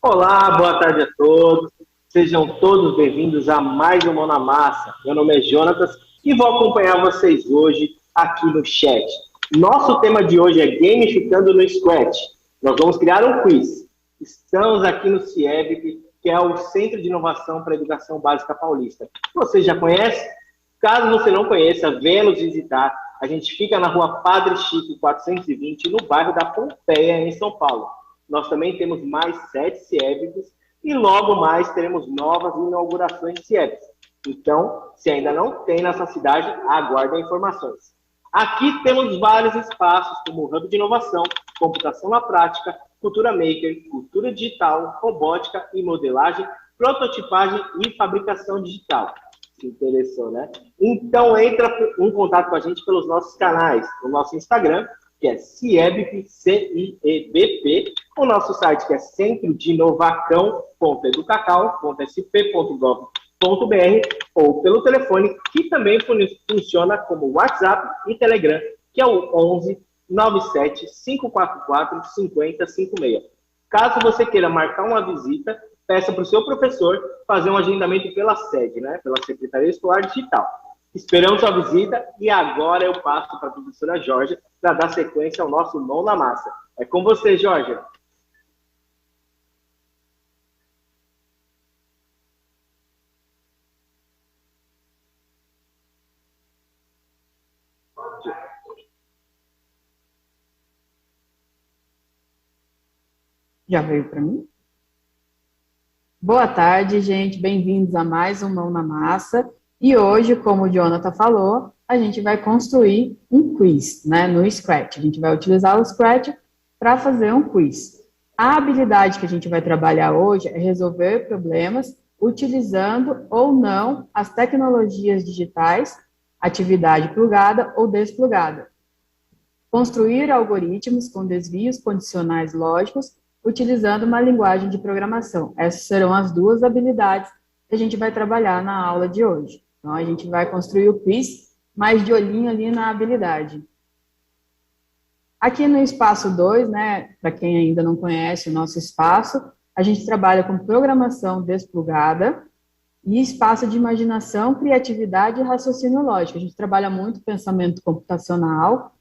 Olá, boa tarde a todos. Sejam todos bem-vindos a mais um Mão na Massa. Meu nome é Jonatas e vou acompanhar vocês hoje aqui no chat. Nosso tema de hoje é gamificando no Scratch. Nós vamos criar um quiz. Estamos aqui no CIEBP, que é o Centro de Inovação para a Educação Básica Paulista. Você já conhece? Caso você não conheça, venha nos visitar. A gente fica na rua Padre Chico 420, no bairro da Pompeia, em São Paulo. Nós também temos mais 7 CIEBPs e logo mais teremos novas inaugurações de CIEBPs. Então, se ainda não tem nessa cidade, aguarde informações. Aqui temos vários espaços, como o Hub de Inovação, Computação na Prática, Cultura Maker, Cultura Digital, Robótica e Modelagem, Prototipagem e Fabricação Digital. Se interessou, né? Então, entra em contato com a gente pelos nossos canais, no nosso Instagram, que é CIEBP, CIEBP, o nosso site que é centrodinovação.educacau.sp.gov.br ou pelo telefone, que também funciona como WhatsApp e Telegram, que é o 11 97 544 5056. Caso você queira marcar uma visita, peça para o seu professor fazer um agendamento pela sede, né? Pela Secretaria Escolar Digital. Esperamos sua visita e agora eu passo para a professora Jorge para dar sequência ao nosso Mão na Massa. É com você, Jorge. Já veio para mim? Boa tarde, gente. Bem-vindos a mais um Mão na Massa. E hoje, como o Jonathan falou, a gente vai construir um quiz, né, no Scratch. A gente vai utilizar o Scratch para fazer um quiz. A habilidade que a gente vai trabalhar hoje é resolver problemas utilizando ou não as tecnologias digitais, atividade plugada ou desplugada. Construir algoritmos com desvios condicionais lógicos utilizando uma linguagem de programação. Essas serão as duas habilidades que a gente vai trabalhar na aula de hoje. Então, a gente vai construir o quiz, mais de olhinho ali na habilidade. Aqui no espaço 2, né, para quem ainda não conhece o nosso espaço, a gente trabalha com programação desplugada e espaço de imaginação, criatividade e raciocínio lógico. A gente trabalha muito pensamento computacional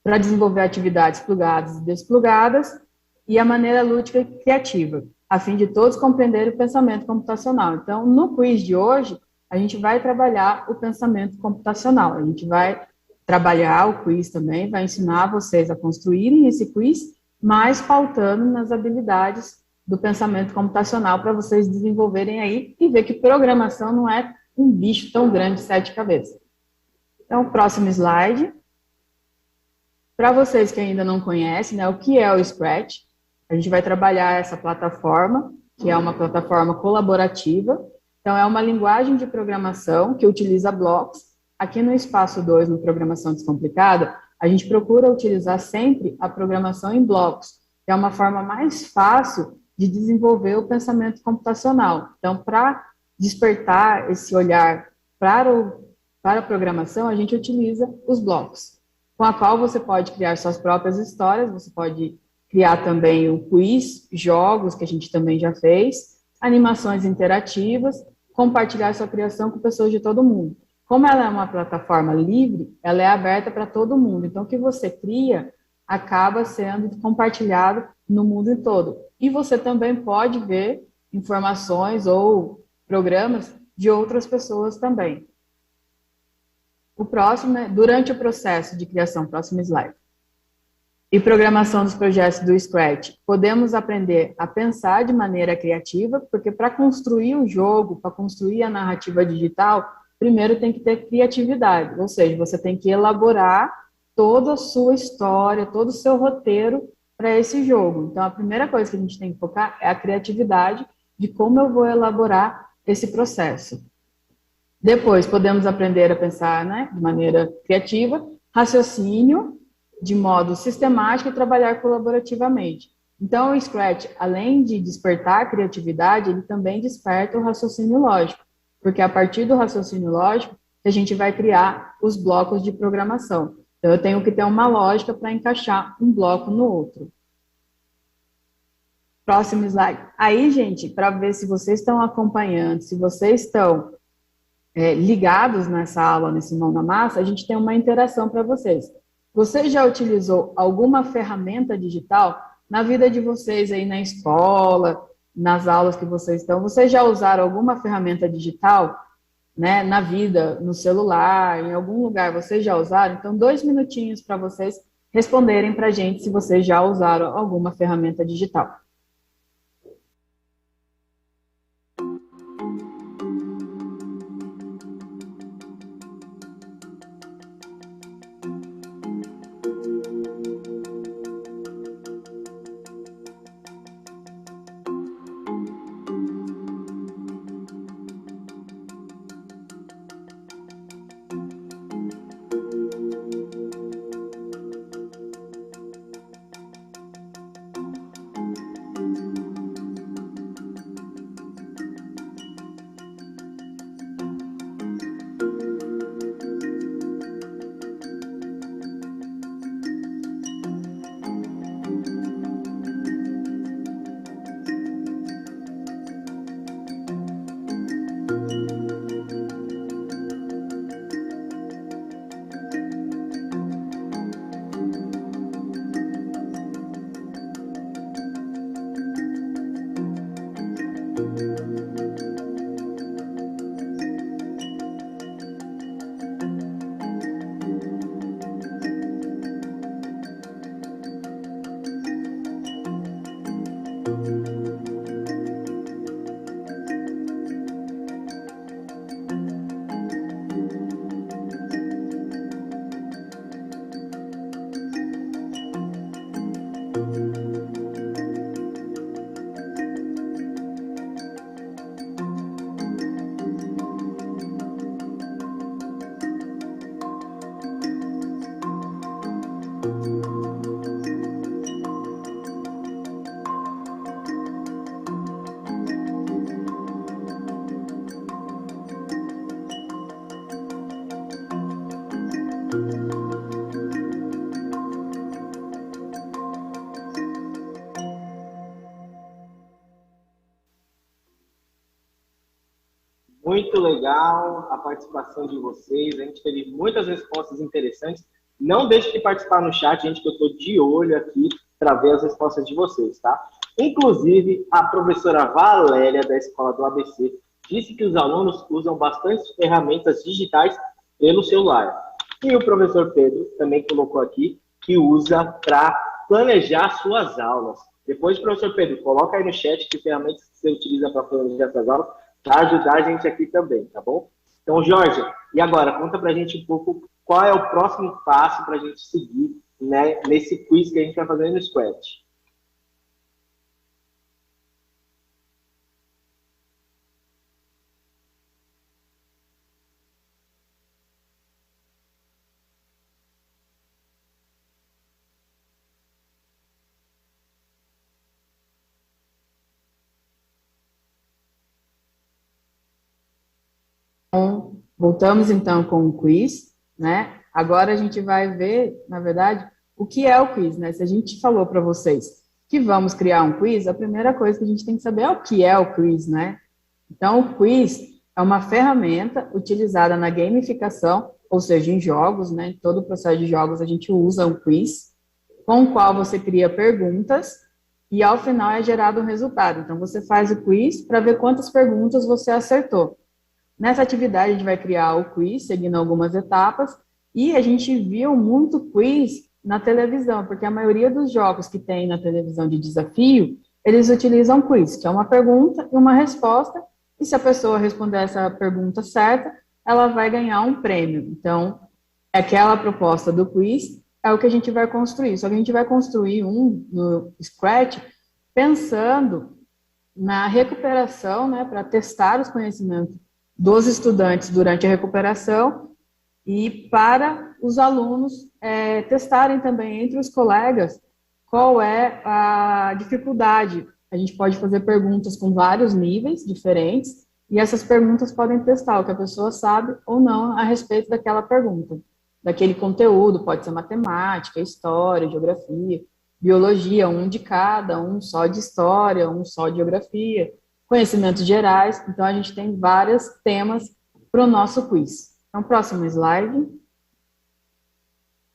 para desenvolver atividades plugadas e desplugadas e a maneira lúdica e criativa, a fim de todos compreenderem o pensamento computacional. Então, no quiz de hoje, a gente vai trabalhar o pensamento computacional. A gente vai trabalhar o quiz também, vai ensinar vocês a construírem esse quiz, mas pautando nas habilidades do pensamento computacional para vocês desenvolverem aí e ver que programação não é um bicho tão grande de 7 cabeças. Então, próximo slide. Para vocês que ainda não conhecem, né, o que é o Scratch? A gente vai trabalhar essa plataforma, que é uma plataforma colaborativa. Então, é uma linguagem de programação que utiliza blocos. Aqui no espaço 2, no Programação Descomplicada, a gente procura utilizar sempre a programação em blocos, que é uma forma mais fácil de desenvolver o pensamento computacional. Então, para despertar esse olhar para a programação, a gente utiliza os blocos, com a qual você pode criar suas próprias histórias, você pode criar também o quiz, jogos, que a gente também já fez, animações interativas, compartilhar sua criação com pessoas de todo mundo. Como ela é uma plataforma livre, ela é aberta para todo mundo. Então, o que você cria acaba sendo compartilhado no mundo todo. E você também pode ver informações ou programas de outras pessoas também. O próximo é durante o processo de criação, próximo slide. E programação dos projetos do Scratch. Podemos aprender a pensar de maneira criativa, porque para construir o jogo, para construir a narrativa digital, primeiro tem que ter criatividade, ou seja, você tem que elaborar toda a sua história, todo o seu roteiro para esse jogo. Então, a primeira coisa que a gente tem que focar é a criatividade de como eu vou elaborar esse processo. Depois, podemos aprender a pensar, né, de maneira criativa, raciocínio, de modo sistemático e trabalhar colaborativamente. Então, o Scratch, além de despertar a criatividade, ele também desperta o raciocínio lógico, porque é a partir do raciocínio lógico que a gente vai criar os blocos de programação. Então, eu tenho que ter uma lógica para encaixar um bloco no outro. Próximo slide. Aí, gente, para ver se vocês estão acompanhando, se vocês estão ligados nessa aula, nesse Mão na Massa, a gente tem uma interação para vocês. Você já utilizou alguma ferramenta digital na vida de vocês aí na escola, nas aulas que vocês estão? Vocês já usaram alguma ferramenta digital, né, na vida, no celular, em algum lugar? Vocês já usaram? Então, 2 minutinhos para vocês responderem para a gente se vocês já usaram alguma ferramenta digital. Muito legal a participação de vocês, a gente teve muitas respostas interessantes. Não deixe de participar no chat, gente, que eu estou de olho aqui para ver as respostas de vocês, tá? Inclusive, a professora Valéria, da Escola do ABC, disse que os alunos usam bastante ferramentas digitais pelo celular. E o professor Pedro também colocou aqui que usa para planejar suas aulas. Depois, professor Pedro, coloca aí no chat que ferramentas que você utiliza para planejar suas aulas, para ajudar a gente aqui também, tá bom? Então, Jorge, e agora, conta pra gente um pouco qual é o próximo passo para a gente seguir, né, nesse quiz que a gente vai fazer no Scratch. Voltamos então com o quiz, né? Agora a gente vai ver, na verdade, o que é o quiz, né? Se a gente falou para vocês que vamos criar um quiz, a primeira coisa que a gente tem que saber é o que é o quiz, né? Então, o quiz é uma ferramenta utilizada na gamificação, ou seja, em jogos, né? Em todo o processo de jogos a gente usa um quiz, com o qual você cria perguntas e ao final é gerado um resultado. Então, você faz o quiz para ver quantas perguntas você acertou. Nessa atividade, a gente vai criar o quiz, seguindo algumas etapas, e a gente viu muito quiz na televisão, porque a maioria dos jogos que tem na televisão de desafio, eles utilizam quiz, que é uma pergunta e uma resposta, e se a pessoa responder essa pergunta certa, ela vai ganhar um prêmio. Então, aquela proposta do quiz é o que a gente vai construir, só que a gente vai construir um no Scratch pensando na recuperação, né, para testar os conhecimentos dos estudantes durante a recuperação e para os alunos testarem também entre os colegas qual é a dificuldade. A gente pode fazer perguntas com vários níveis diferentes e essas perguntas podem testar o que a pessoa sabe ou não a respeito daquela pergunta. daquele conteúdo, pode ser matemática, história, geografia, biologia, um de cada, um só de história, um só de geografia, conhecimentos gerais. Então, a gente tem vários temas para o nosso quiz. Então, próximo slide.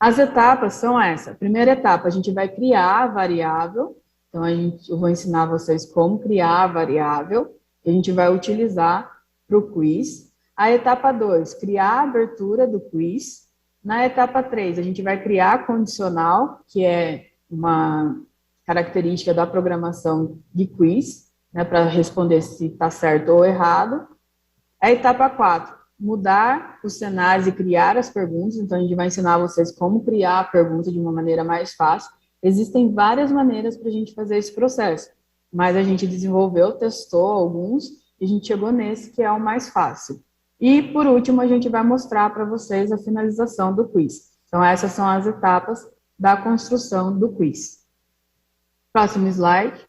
As etapas são essa. Primeira etapa, a gente vai criar a variável. Então, eu vou ensinar vocês como criar a variável que a gente vai utilizar para o quiz. A etapa 2, criar a abertura do quiz. Na etapa 3, a gente vai criar a condicional, que é uma característica da programação de quiz, né, para responder se está certo ou errado. A etapa 4, mudar os cenários e criar as perguntas. Então, a gente vai ensinar vocês como criar a pergunta de uma maneira mais fácil. Existem várias maneiras para a gente fazer esse processo, mas a gente desenvolveu, testou alguns, e a gente chegou nesse que é o mais fácil. E, por último, a gente vai mostrar para vocês a finalização do quiz. Então, essas são as etapas da construção do quiz. Próximo slide.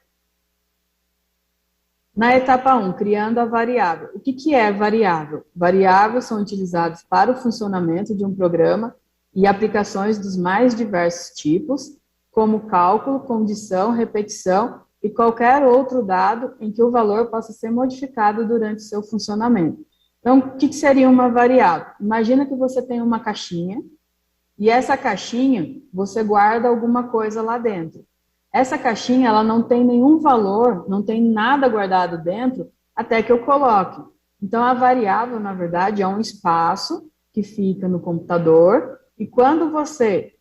Na etapa 1, criando a variável. O que é variável? Variáveis são utilizados para o funcionamento de um programa e aplicações dos mais diversos tipos, como cálculo, condição, repetição e qualquer outro dado em que o valor possa ser modificado durante seu funcionamento. Então, o que seria uma variável? Imagina que você tem uma caixinha e essa caixinha você guarda alguma coisa lá dentro. Essa caixinha ela não tem nenhum valor, não tem nada guardado dentro até que eu coloque. Então, a variável, na verdade, é um espaço que fica no computador e quando você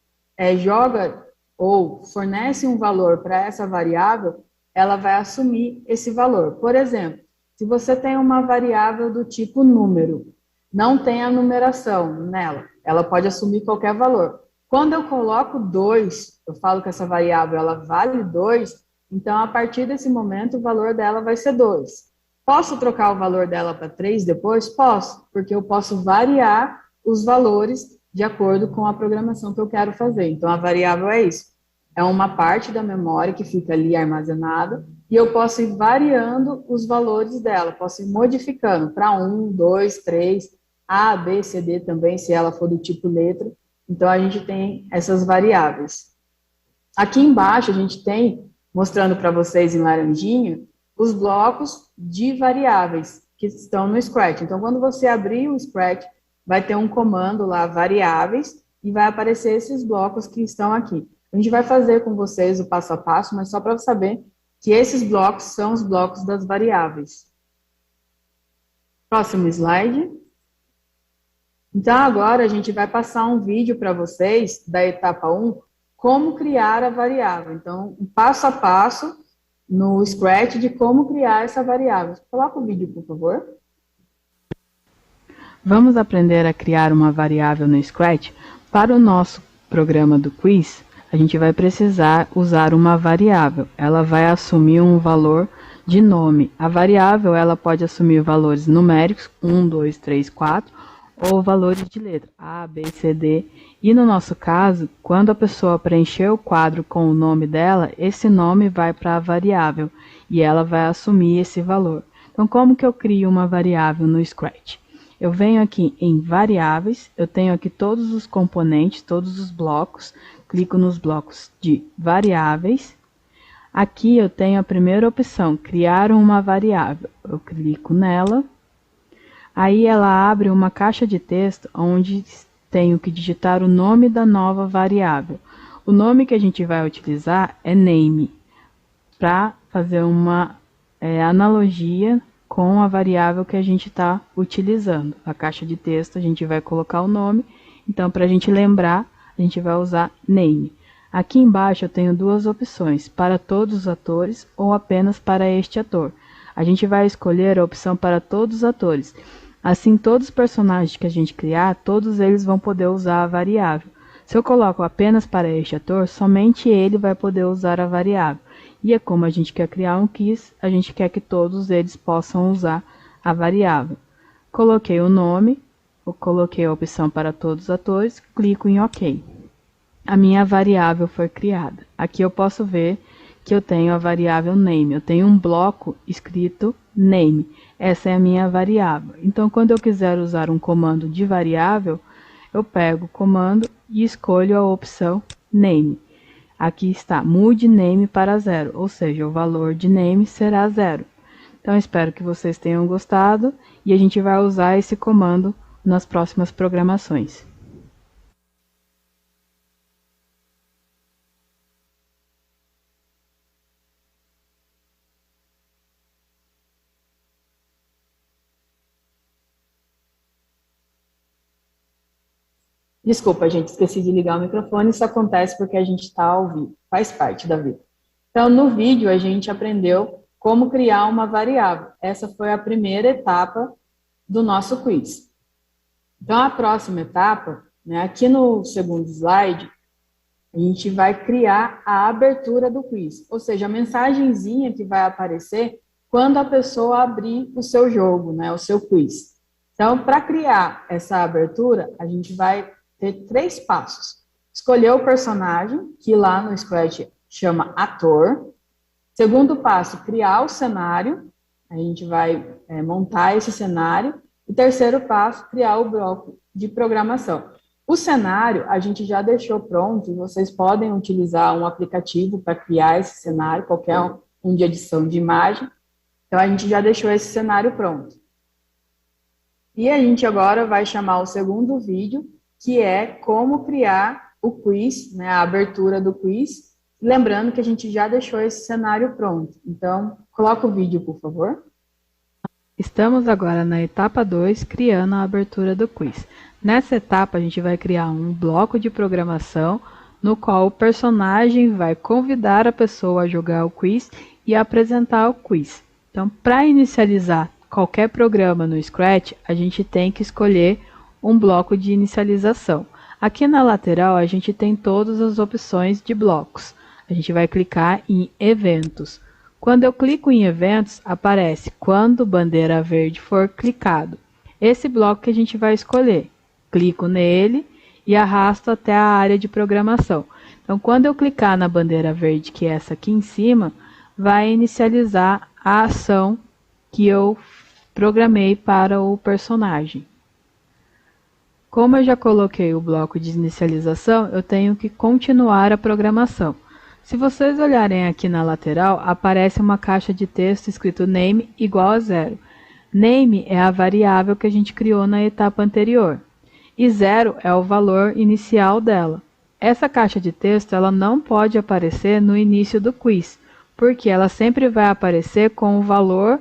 joga ou fornece um valor para essa variável, ela vai assumir esse valor. Por exemplo, se você tem uma variável do tipo número, não tem a numeração nela, ela pode assumir qualquer valor. Quando eu coloco 2, eu falo que essa variável ela vale 2, então a partir desse momento o valor dela vai ser 2. Posso trocar o valor dela para 3 depois? Posso, porque eu posso variar os valores de acordo com a programação que eu quero fazer. Então a variável é isso. É uma parte da memória que fica ali armazenada e eu posso ir variando os valores dela, posso ir modificando para 1, 2, 3, A, B, C, D também, se ela for do tipo letra. Então, a gente tem essas variáveis. Aqui embaixo, a gente tem, mostrando para vocês em laranjinha, os blocos de variáveis que estão no Scratch. Então, quando você abrir o Scratch, vai ter um comando lá, variáveis, e vai aparecer esses blocos que estão aqui. A gente vai fazer com vocês o passo a passo, mas só para saber que esses blocos são os blocos das variáveis. Próximo slide. Então, agora a gente vai passar um vídeo para vocês, da etapa 1, como criar a variável. Então, um passo a passo no Scratch de como criar essa variável. Coloca o vídeo, por favor. Vamos aprender a criar uma variável no Scratch. Para o nosso programa do quiz, a gente vai precisar usar uma variável. Ela vai assumir um valor de nome. A variável ela pode assumir valores numéricos, 1, 2, 3, 4, ou valores de letra, A, B, C, D. E no nosso caso, quando a pessoa preencher o quadro com o nome dela, esse nome vai para a variável e ela vai assumir esse valor. Então, como que eu crio uma variável no Scratch? Eu venho aqui em variáveis, eu tenho aqui todos os componentes, todos os blocos, clico nos blocos de variáveis. Aqui eu tenho a primeira opção, criar uma variável. Eu clico nela. Aí ela abre uma caixa de texto onde tenho que digitar o nome da nova variável. O nome que a gente vai utilizar é name, para fazer uma analogia com a variável que a gente está utilizando. A caixa de texto a gente vai colocar o nome, então para a gente lembrar, a gente vai usar name. Aqui embaixo eu tenho duas opções, para todos os atores ou apenas para este ator. A gente vai escolher a opção para todos os atores. Assim, todos os personagens que a gente criar, todos eles vão poder usar a variável. Se eu coloco apenas para este ator, somente ele vai poder usar a variável. E é como a gente quer criar um quiz, a gente quer que todos eles possam usar a variável. Coloquei o nome, eu coloquei a opção para todos os atores, clico em OK. A minha variável foi criada. Aqui eu posso ver que eu tenho a variável name. Eu tenho um bloco escrito name. Essa é a minha variável. Então, quando eu quiser usar um comando de variável, eu pego o comando e escolho a opção Name. Aqui está, mude Name para 0, ou seja, o valor de Name será 0. Então, espero que vocês tenham gostado e a gente vai usar esse comando nas próximas programações. Desculpa, gente, esqueci de ligar o microfone. Isso acontece porque a gente está ao vivo, faz parte da vida. Então, no vídeo, a gente aprendeu como criar uma variável. Essa foi a primeira etapa do nosso quiz. Então, a próxima etapa, né, aqui no segundo slide, a gente vai criar a abertura do quiz. Ou seja, a mensagenzinha que vai aparecer quando a pessoa abrir o seu jogo, né, o seu quiz. Então, para criar essa abertura, a gente vai ter 3 passos. Escolher o personagem, que lá no Scratch chama ator. Segundo passo, criar o cenário. A gente vai montar esse cenário. E terceiro passo, criar o bloco de programação. O cenário a gente já deixou pronto e vocês podem utilizar um aplicativo para criar esse cenário, qualquer um de edição de imagem. Então, a gente já deixou esse cenário pronto. E a gente agora vai chamar o segundo vídeo, que é como criar o quiz, né, a abertura do quiz. Lembrando que a gente já deixou esse cenário pronto. Então, coloca o vídeo, por favor. Estamos agora na etapa 2, criando a abertura do quiz. Nessa etapa, a gente vai criar um bloco de programação no qual o personagem vai convidar a pessoa a jogar o quiz e apresentar o quiz. Então, para inicializar qualquer programa no Scratch, a gente tem que escolher um bloco de inicialização. Aqui na lateral, a gente tem todas as opções de blocos. A gente vai clicar em Eventos. Quando eu clico em Eventos, aparece quando bandeira verde for clicado. Esse bloco que a gente vai escolher. Clico nele e arrasto até a área de programação. Então, quando eu clicar na bandeira verde, que é essa aqui em cima, vai inicializar a ação que eu programei para o personagem. Como eu já coloquei o bloco de inicialização, eu tenho que continuar a programação. Se vocês olharem aqui na lateral, aparece uma caixa de texto escrito Name igual a 0. Name é a variável que a gente criou na etapa anterior. E 0 é o valor inicial dela. Essa caixa de texto ela não pode aparecer no início do quiz, porque ela sempre vai aparecer com o valor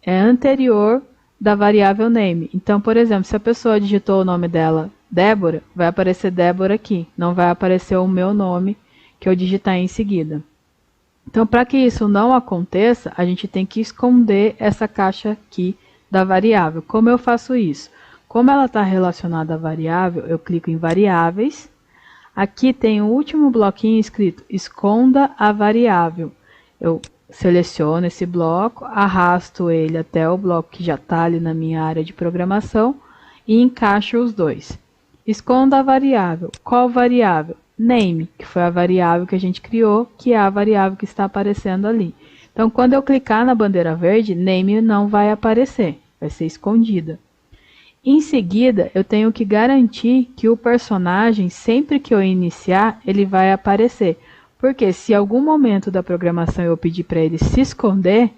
anterior da variável name. Então, por exemplo, se a pessoa digitou o nome dela Débora, vai aparecer Débora aqui, não vai aparecer o meu nome que eu digitar em seguida. Então, para que isso não aconteça, a gente tem que esconder essa caixa aqui da variável. Como eu faço isso? Como ela está relacionada à variável, eu clico em Variáveis. Aqui tem o último bloquinho escrito Esconda a variável. Eu seleciono esse bloco, arrasto ele até o bloco que já está ali na minha área de programação e encaixo os dois. Esconda a variável. Qual variável? Name, que foi a variável que a gente criou, que é a variável que está aparecendo ali. Então, quando eu clicar na bandeira verde, Name não vai aparecer, vai ser escondida. Em seguida, eu tenho que garantir que o personagem, sempre que eu iniciar, ele vai aparecer. Porque se em algum momento da programação eu pedir para ele se esconder,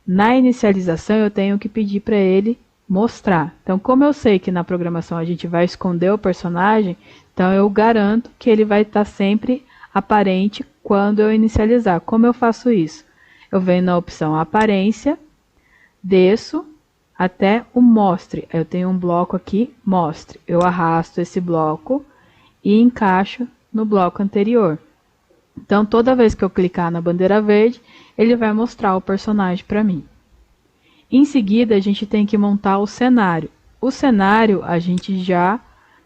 na inicialização eu tenho que pedir para ele mostrar. Então, como eu sei que na programação a gente vai esconder o personagem, então eu garanto que ele vai estar sempre aparente quando eu inicializar. Como eu faço isso? Eu venho na opção Aparência, desço até o Mostre. Eu tenho um bloco aqui, Mostre. Eu arrasto esse bloco e encaixo no bloco anterior. Então, toda vez que eu clicar na bandeira verde, ele vai mostrar o personagem para mim. Em seguida, a gente tem que montar o cenário. O cenário a gente já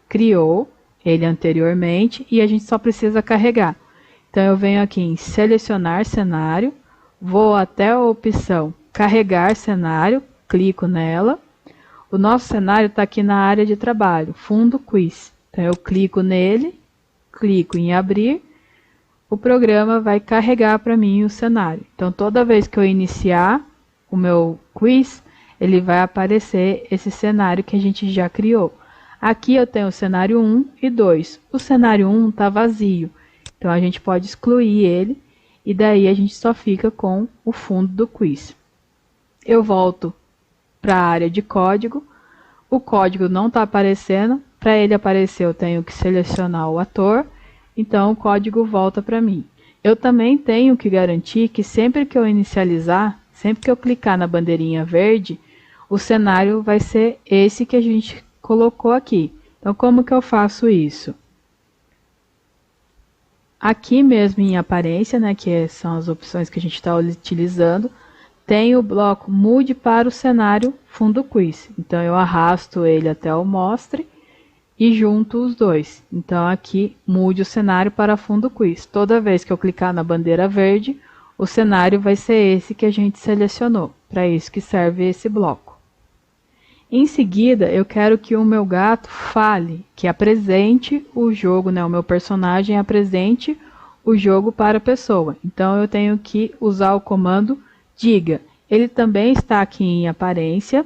criou ele anteriormente e a gente só precisa carregar. Então, eu venho aqui em Selecionar Cenário, vou até a opção Carregar Cenário, clico nela. O nosso cenário está aqui na área de trabalho, Fundo Quiz. Então, eu clico nele, clico em Abrir. O programa vai carregar para mim o cenário. Então, toda vez que eu iniciar o meu quiz, ele vai aparecer esse cenário que a gente já criou. Aqui eu tenho o cenário 1 e 2. O cenário 1 está vazio, então a gente pode excluir ele e daí a gente só fica com o fundo do quiz. Eu volto para a área de código. O código não está aparecendo. Para ele aparecer, eu tenho que selecionar o ator. Então, o código volta para mim. Eu também tenho que garantir que sempre que eu inicializar, sempre que eu clicar na bandeirinha verde, o cenário vai ser esse que a gente colocou aqui. Então, como que eu faço isso? Aqui mesmo em aparência, né, que são as opções que a gente está utilizando, tem o bloco Mude para o cenário fundo quiz. Então, eu arrasto ele até o mostre e junto os dois. Então, aqui, mude o cenário para fundo quiz. Toda vez que eu clicar na bandeira verde, o cenário vai ser esse que a gente selecionou. Para isso que serve esse bloco. Em seguida, eu quero que o meu gato fale, que apresente o jogo, né? O meu personagem apresente o jogo para a pessoa. Então, eu tenho que usar o comando diga. Ele também está aqui em aparência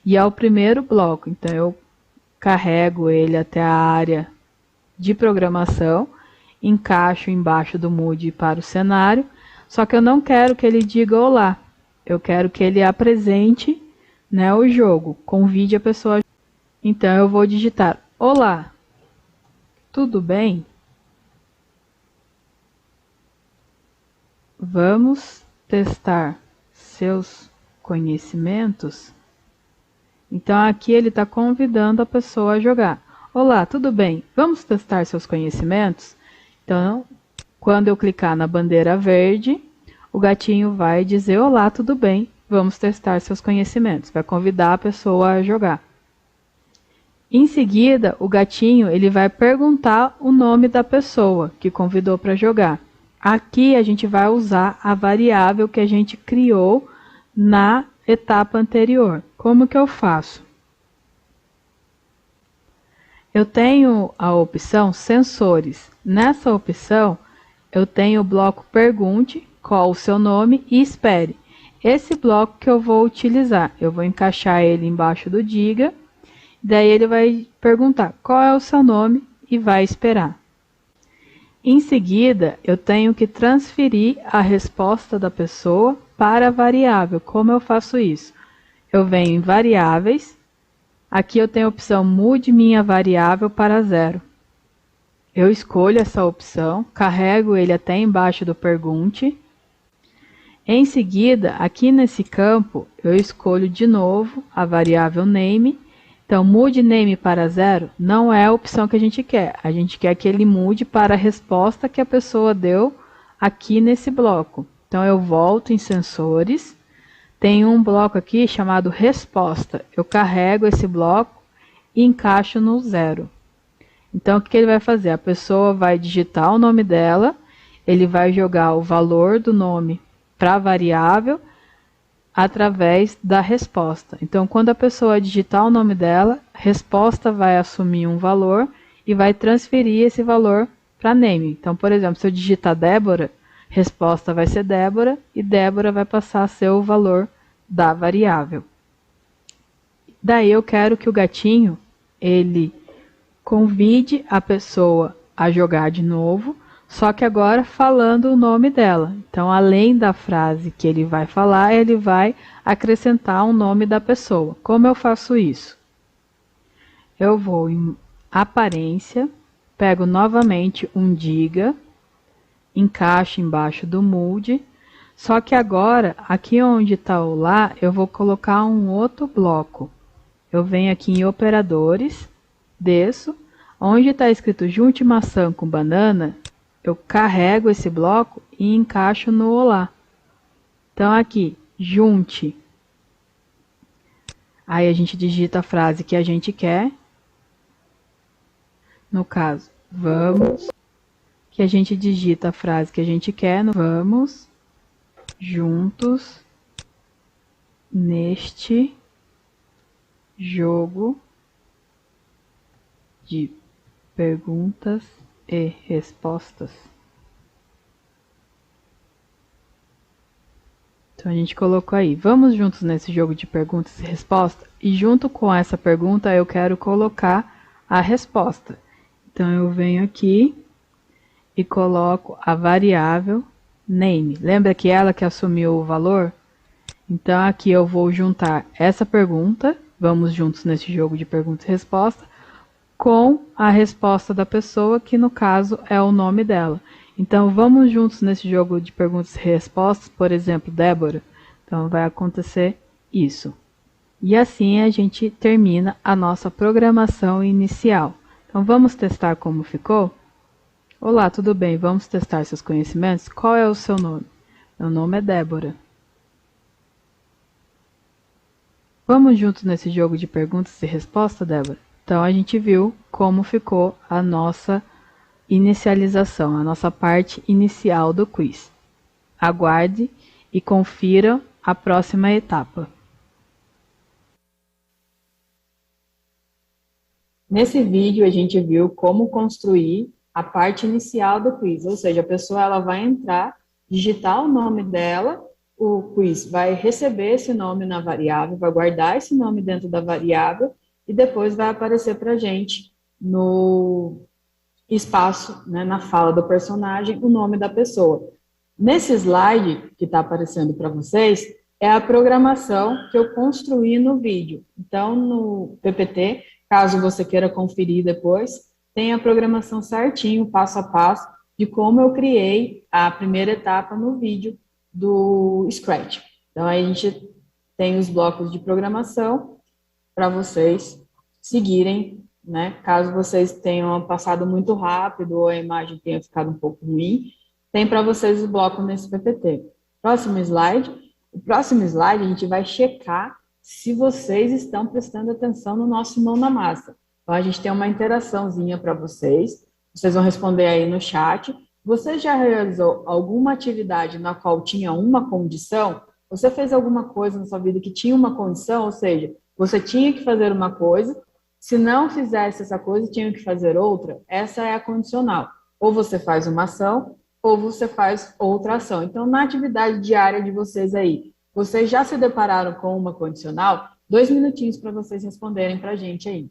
e é o primeiro bloco. Então, eu carrego ele até a área de programação, encaixo embaixo do Mude para o cenário, só que eu não quero que ele diga olá. Eu quero que ele apresente, né, o jogo, convide a pessoa. Então, eu vou digitar olá, tudo bem? Vamos testar seus conhecimentos? Então, aqui ele está convidando a pessoa a jogar. Olá, tudo bem? Vamos testar seus conhecimentos? Então, quando eu clicar na bandeira verde, o gatinho vai dizer, olá, tudo bem? Vamos testar seus conhecimentos. Vai convidar a pessoa a jogar. Em seguida, o gatinho ele vai perguntar o nome da pessoa que convidou para jogar. Aqui a gente vai usar a variável que a gente criou na etapa anterior. Como que eu faço? Eu tenho a opção sensores. Nessa opção, eu tenho o bloco pergunte, qual o seu nome e espere. Esse bloco que eu vou utilizar, eu vou encaixar ele embaixo do diga, daí ele vai perguntar qual é o seu nome e vai esperar. Em seguida, eu tenho que transferir a resposta da pessoa para a variável. Como eu faço isso? Eu venho em variáveis, aqui eu tenho a opção mude minha variável para 0. Eu escolho essa opção, carrego ele até embaixo do pergunte. Em seguida, aqui nesse campo, eu escolho de novo a variável name. Então, mude name para 0 não é a opção que a gente quer. A gente quer que ele mude para a resposta que a pessoa deu aqui nesse bloco. Então, eu volto em sensores. Tem um bloco aqui chamado resposta. Eu carrego esse bloco e encaixo no 0. Então, o que ele vai fazer? A pessoa vai digitar o nome dela, ele vai jogar o valor do nome para a variável através da resposta. Então, quando a pessoa digitar o nome dela, a resposta vai assumir um valor e vai transferir esse valor para name. Então, por exemplo, se eu digitar Débora, resposta vai ser Débora e Débora vai passar a ser o valor da variável. Daí eu quero que o gatinho ele convide a pessoa a jogar de novo, só que agora falando o nome dela. Então, além da frase que ele vai falar, ele vai acrescentar o nome da pessoa. Como eu faço isso? Eu vou em aparência, pego novamente um diga, encaixo embaixo do mude, só que agora, aqui onde está o lá, eu vou colocar um outro bloco. Eu venho aqui em operadores, desço, onde está escrito junte maçã com banana, eu carrego esse bloco e encaixo no olá. Então, aqui, junte. Aí a gente digita a frase que a gente quer. No caso, vamos. Que a gente digita a frase que a gente quer. Vamos juntos neste jogo de perguntas e respostas. Então a gente colocou aí, vamos juntos nesse jogo de perguntas e respostas, e junto com essa pergunta eu quero colocar a resposta. Então, eu venho aqui e coloco a variável name. Lembra que ela que assumiu o valor? Então, aqui eu vou juntar essa pergunta, vamos juntos nesse jogo de pergunta e resposta, com a resposta da pessoa, que no caso é o nome dela. Então, vamos juntos nesse jogo de perguntas e respostas, por exemplo, Débora. Então, vai acontecer isso. E assim a gente termina a nossa programação inicial. Então, vamos testar como ficou? Olá, tudo bem? Vamos testar seus conhecimentos? Qual é o seu nome? Meu nome é Débora. Vamos juntos nesse jogo de perguntas e respostas, Débora? Então, a gente viu como ficou a nossa inicialização, a nossa parte inicial do quiz. Aguarde e confira a próxima etapa. Nesse vídeo, a gente viu como construir a parte inicial do quiz, ou seja, a pessoa ela vai entrar, digitar o nome dela, o quiz vai receber esse nome na variável, vai guardar esse nome dentro da variável e depois vai aparecer para a gente no espaço, né, na fala do personagem, o nome da pessoa. Nesse slide que está aparecendo para vocês, é a programação que eu construí no vídeo. Então, no PPT, caso você queira conferir depois, tem a programação certinho, passo a passo, de como eu criei a primeira etapa no vídeo do Scratch. Então, aí a gente tem os blocos de programação para vocês seguirem, né? Caso vocês tenham passado muito rápido ou a imagem tenha ficado um pouco ruim, tem para vocês o bloco nesse PPT. Próximo slide. O próximo slide a gente vai checar se vocês estão prestando atenção no nosso Mão na Massa. Então, a gente tem uma interaçãozinha para vocês. Vocês vão responder aí no chat. Você já realizou alguma atividade na qual tinha uma condição? Você fez alguma coisa na sua vida que tinha uma condição? Ou seja, você tinha que fazer uma coisa, se não fizesse essa coisa, tinha que fazer outra? Essa é a condicional. Ou você faz uma ação, ou você faz outra ação. Então, na atividade diária de vocês aí, vocês já se depararam com uma condicional? 2 minutinhos para vocês responderem para a gente aí.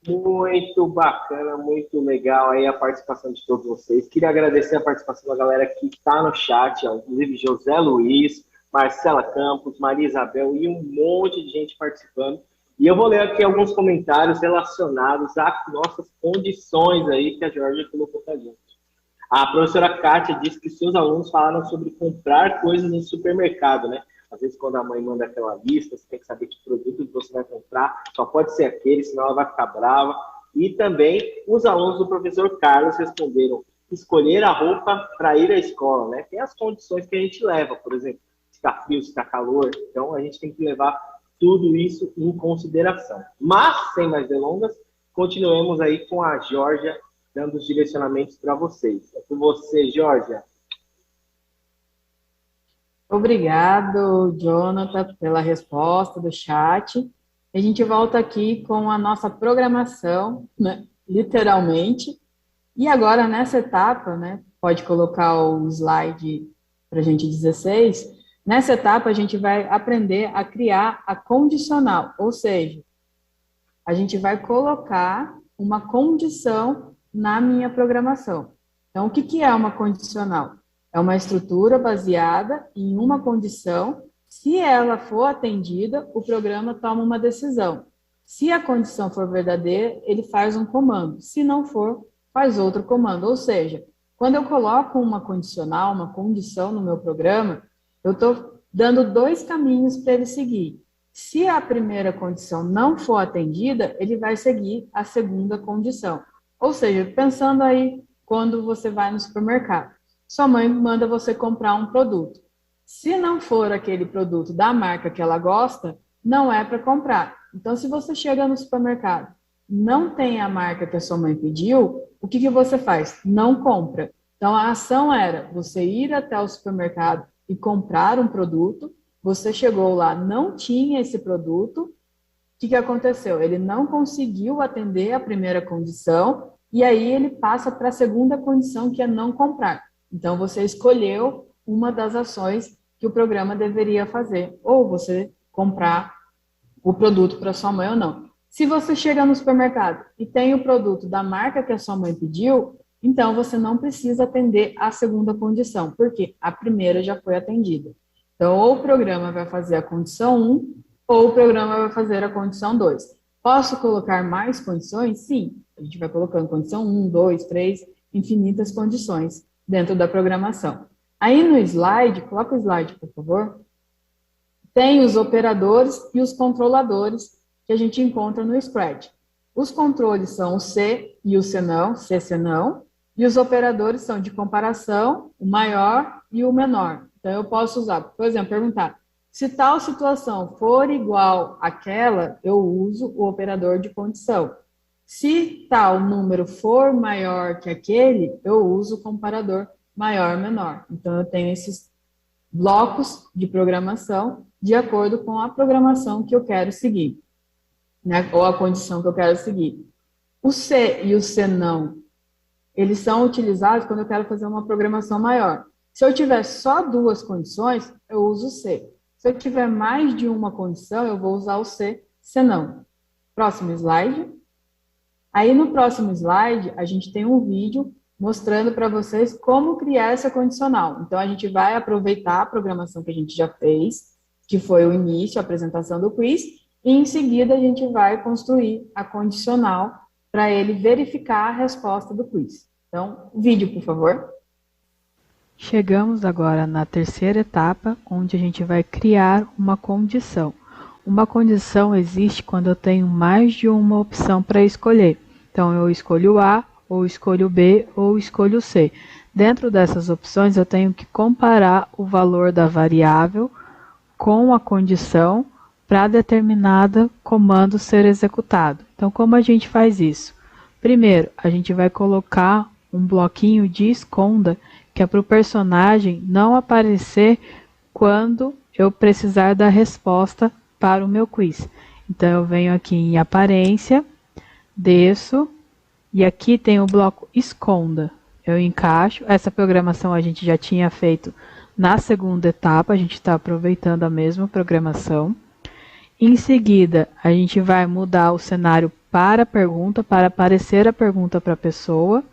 Muito bacana, muito legal aí a participação de todos vocês. Queria agradecer a participação da galera que está no chat, ó, inclusive José Luiz, Marcela Campos, Maria Isabel e um monte de gente participando. E eu vou ler aqui alguns comentários relacionados às nossas condições aí que a Georgia colocou para a gente. A professora Kátia disse que seus alunos falaram sobre comprar coisas no supermercado, né? Às vezes, quando a mãe manda aquela lista, você tem que saber que produto que você vai comprar, só pode ser aquele, senão ela vai ficar brava. E também os alunos do professor Carlos responderam escolher a roupa para ir à escola, né? Tem as condições que a gente leva, por exemplo, se está frio, se está calor, então a gente tem que levar tudo isso em consideração. Mas, sem mais delongas, continuemos aí com a Georgia dando os direcionamentos para vocês. É com você, Georgia. Obrigado, Jonathan, pela resposta do chat. A gente volta aqui com a nossa programação, né, literalmente. E agora, nessa etapa, né, pode colocar o slide para a gente 16. Nessa etapa, a gente vai aprender a criar a condicional, ou seja, a gente vai colocar uma condição na minha programação. Então, o que é uma condicional? É uma estrutura baseada em uma condição. Se ela for atendida, o programa toma uma decisão. Se a condição for verdadeira, ele faz um comando. Se não for, faz outro comando. Ou seja, quando eu coloco uma condicional, uma condição no meu programa, eu estou dando dois caminhos para ele seguir. Se a primeira condição não for atendida, ele vai seguir a segunda condição. Ou seja, pensando aí quando você vai no supermercado. Sua mãe manda você comprar um produto. Se não for aquele produto da marca que ela gosta, não é para comprar. Então, se você chega no supermercado, não tem a marca que a sua mãe pediu, o que você faz? Não compra. Então, a ação era você ir até o supermercado e comprar um produto. Você chegou lá, não tinha esse produto. O que aconteceu? Ele não conseguiu atender a primeira condição e aí ele passa para a segunda condição, que é não comprar. Então, você escolheu uma das ações que o programa deveria fazer, ou você comprar o produto para sua mãe ou não. Se você chega no supermercado e tem o produto da marca que a sua mãe pediu, então você não precisa atender a segunda condição, porque a primeira já foi atendida. Então, ou o programa vai fazer a condição 1, ou o programa vai fazer a condição 2. Posso colocar mais condições? Sim. A gente vai colocando condição 1, 2, 3, infinitas condições dentro da programação. Aí no slide, coloca o slide, por favor, tem os operadores e os controladores que a gente encontra no Scratch. Os controles são o se e o senão, se, senão, e os operadores são de comparação, o maior e o menor. Então, eu posso usar, por exemplo, perguntar, se tal situação for igual àquela, eu uso o operador de condição. Se tal número for maior que aquele, eu uso o comparador maior-menor. Então, eu tenho esses blocos de programação de acordo com a programação que eu quero seguir, né? Ou a condição que eu quero seguir. O se e o senão, eles são utilizados quando eu quero fazer uma programação maior. Se eu tiver só duas condições, eu uso o se. Se eu tiver mais de uma condição, eu vou usar o se, senão. Próximo slide. Aí no próximo slide, a gente tem um vídeo mostrando para vocês como criar essa condicional. Então, a gente vai aproveitar a programação que a gente já fez, que foi o início, a apresentação do quiz, e em seguida a gente vai construir a condicional para ele verificar a resposta do quiz. Então, vídeo, por favor. Chegamos agora na terceira etapa, onde a gente vai criar uma condição. Uma condição existe quando eu tenho mais de uma opção para escolher. Então, eu escolho A, ou escolho B, ou escolho C. Dentro dessas opções, eu tenho que comparar o valor da variável com a condição para determinado comando ser executado. Então, como a gente faz isso? Primeiro, a gente vai colocar um bloquinho de esconda, que é para o personagem não aparecer quando eu precisar da resposta para o meu quiz. Então, eu venho aqui em aparência, desço, e aqui tem o bloco esconda. Eu encaixo, essa programação a gente já tinha feito na segunda etapa, a gente está aproveitando a mesma programação. Em seguida, a gente vai mudar o cenário para a pergunta, para aparecer a pergunta para a pessoa.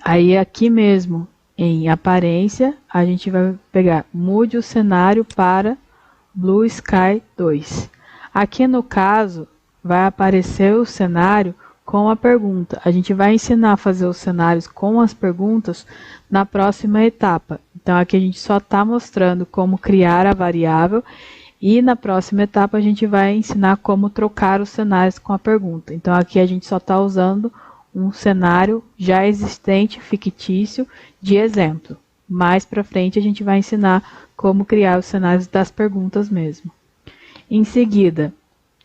Aí aqui mesmo, em aparência, a gente vai pegar, mude o cenário para Blue Sky 2. Aqui no caso, vai aparecer o cenário com a pergunta. A gente vai ensinar a fazer os cenários com as perguntas na próxima etapa. Então, aqui a gente só está mostrando como criar a variável e na próxima etapa a gente vai ensinar como trocar os cenários com a pergunta. Então, aqui a gente só está usando um cenário já existente, fictício, de exemplo. Mais para frente a gente vai ensinar como criar os cenários das perguntas mesmo. Em seguida,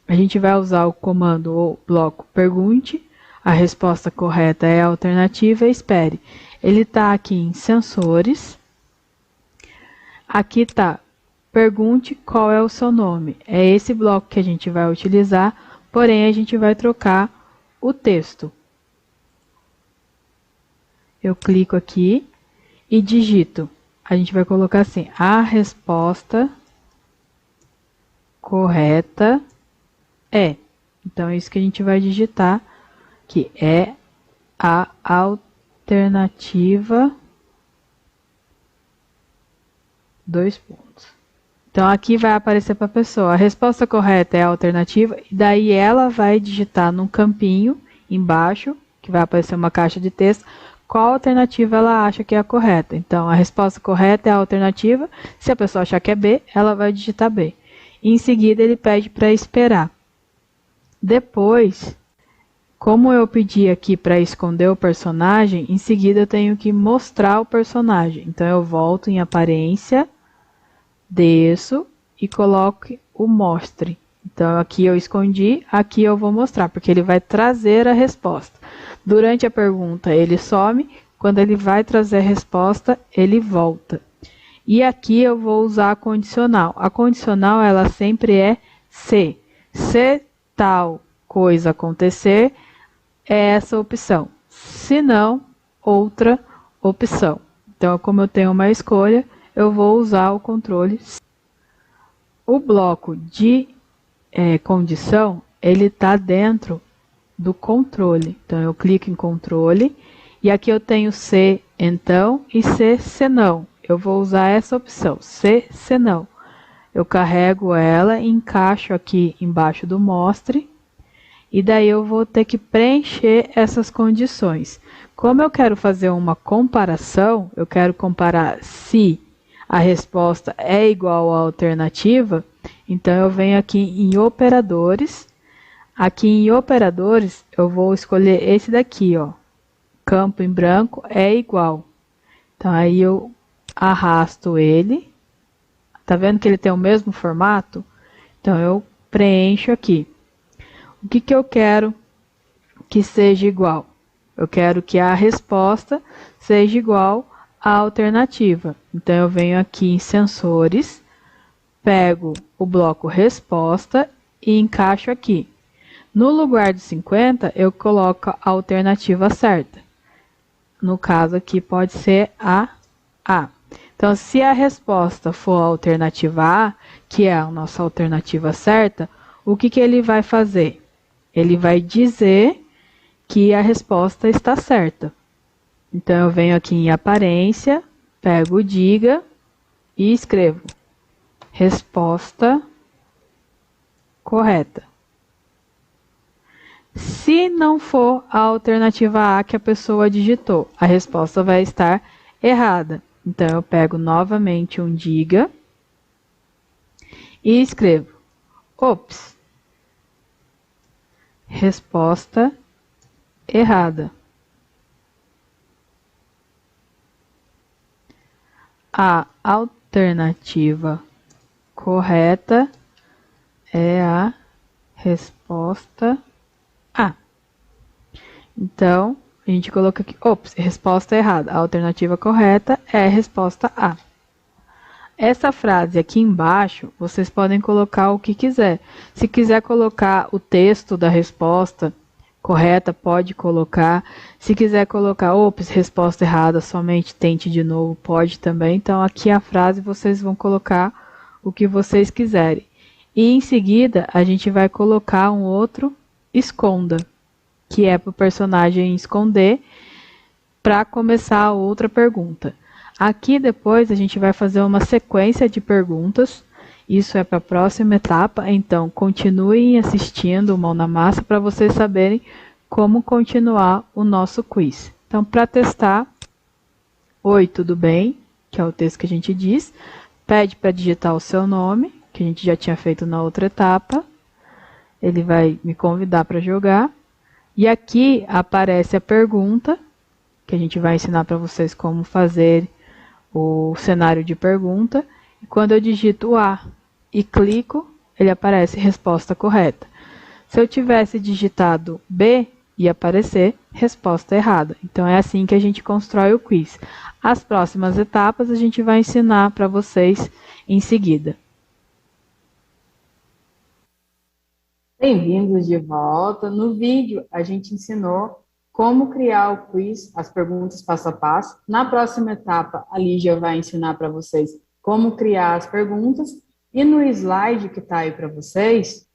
a gente vai usar o comando ou bloco pergunte. A resposta correta é a alternativa, espere. Ele está aqui em sensores. Aqui está, pergunte qual é o seu nome. É esse bloco que a gente vai utilizar, porém a gente vai trocar o texto. Eu clico aqui e digito. A gente vai colocar assim, a resposta correta é. Então, é isso que a gente vai digitar, que é a alternativa, dois pontos. Então, aqui vai aparecer para a pessoa, a resposta correta é a alternativa, e daí ela vai digitar num campinho embaixo, que vai aparecer uma caixa de texto, qual alternativa ela acha que é a correta. Então, a resposta correta é a alternativa, se a pessoa achar que é B, ela vai digitar B. E, em seguida, ele pede para esperar. Depois, como eu pedi aqui para esconder o personagem, em seguida eu tenho que mostrar o personagem. Então, eu volto em aparência, desço e coloco o mostre. Então, aqui eu escondi, aqui eu vou mostrar, porque ele vai trazer a resposta. Durante a pergunta, ele some. Quando ele vai trazer a resposta, ele volta. E aqui eu vou usar a condicional. A condicional, ela sempre é se. Se tal coisa acontecer, é essa opção. Se não, outra opção. Então, como eu tenho uma escolha, eu vou usar o controle. O bloco de condição, ele está dentro do controle. Então, eu clico em controle e aqui eu tenho se então e se senão. Eu vou usar essa opção, se senão. Eu carrego ela e encaixo aqui embaixo do mostre e daí eu vou ter que preencher essas condições. Como eu quero fazer uma comparação, eu quero comparar se a resposta é igual à alternativa, então eu venho aqui em operadores. Aqui em operadores, eu vou escolher esse daqui, ó. Campo em branco é igual. Então, aí eu arrasto ele. Tá vendo que ele tem o mesmo formato? Então, eu preencho aqui. O que que eu quero que seja igual? Eu quero que a resposta seja igual à alternativa. Então, eu venho aqui em sensores, pego o bloco resposta e encaixo aqui. No lugar de 50, eu coloco a alternativa certa. No caso aqui, pode ser a A. Então, se a resposta for a alternativa A, que é a nossa alternativa certa, o que que ele vai fazer? Ele vai dizer que a resposta está certa. Então, eu venho aqui em aparência, pego o diga e escrevo resposta correta. Se não for a alternativa A que a pessoa digitou, a resposta vai estar errada. Então, eu pego novamente um diga e escrevo ops, resposta errada. A alternativa correta é a resposta A. Então, a gente coloca aqui, ops, resposta errada. A alternativa correta é a resposta A. Essa frase aqui embaixo, vocês podem colocar o que quiser. Se quiser colocar o texto da resposta correta, pode colocar. Se quiser colocar, ops, resposta errada, somente tente de novo, pode também. Então, aqui a frase vocês vão colocar o que vocês quiserem. E em seguida, a gente vai colocar um outro esconda, que é para o personagem esconder, para começar a outra pergunta. Aqui depois a gente vai fazer uma sequência de perguntas, isso é para a próxima etapa, então continuem assistindo o Mão na Massa para vocês saberem como continuar o nosso quiz. Então, para testar, oi, tudo bem? que é o texto que a gente diz, pede para digitar o seu nome, que a gente já tinha feito na outra etapa. Ele vai me convidar para jogar. E aqui aparece a pergunta, que a gente vai ensinar para vocês como fazer o cenário de pergunta. E quando eu digito A e clico, ele aparece resposta correta. Se eu tivesse digitado B, ia aparecer resposta errada. Então é assim que a gente constrói o quiz. As próximas etapas a gente vai ensinar para vocês em seguida. Bem-vindos de volta. No vídeo, a gente ensinou como criar o quiz, as perguntas passo a passo. Na próxima etapa, a Lígia vai ensinar para vocês como criar as perguntas. E no slide que está aí para vocês,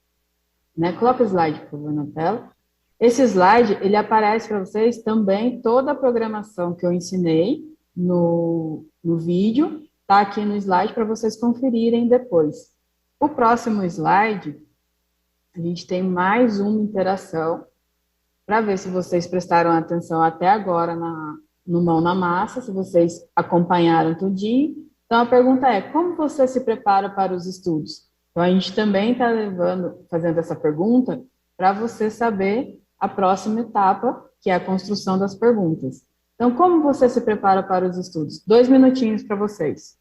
né? Coloca o slide, por favor, na tela. Esse slide, ele aparece para vocês também toda a programação que eu ensinei no vídeo, está aqui no slide para vocês conferirem depois. O próximo slide, a gente tem mais uma interação, para ver se vocês prestaram atenção até agora no Mão na Massa, se vocês acompanharam tudinho. Então, a pergunta é, como você se prepara para os estudos? Então, a gente também está fazendo essa pergunta para você saber a próxima etapa, que é a construção das perguntas. Então, como você se prepara para os estudos? 2 minutinhos para vocês.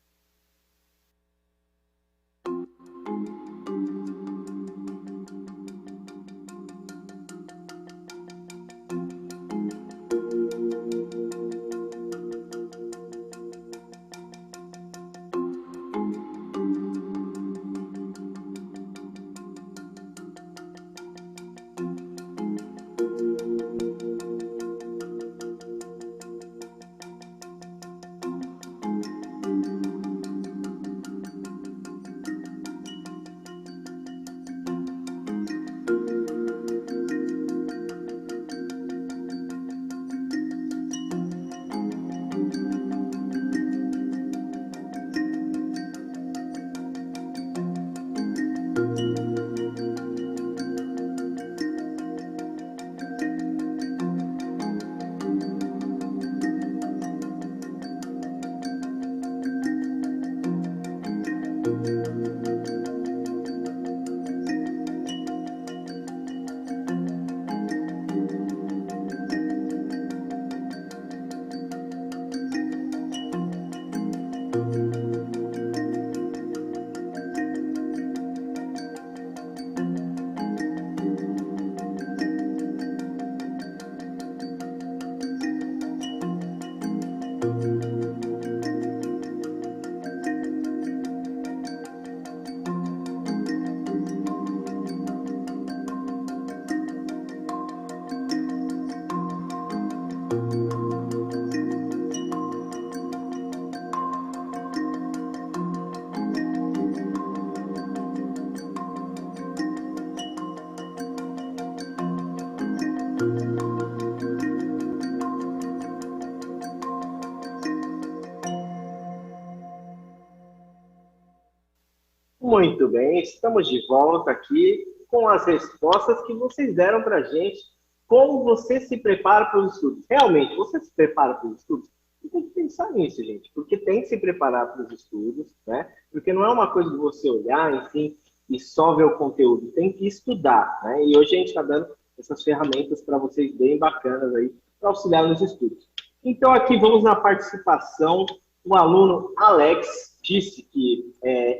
Muito bem, estamos de volta aqui com as respostas que vocês deram para a gente. Como você se prepara para os estudos? Realmente, você se prepara para os estudos? Você tem que pensar nisso, gente, porque tem que se preparar para os estudos, né? Porque não é uma coisa de você olhar, enfim, e só ver o conteúdo. Tem que estudar, né? E hoje a gente está dando essas ferramentas para vocês bem bacanas aí, para auxiliar nos estudos. Então, aqui vamos na participação. O aluno Alex disse que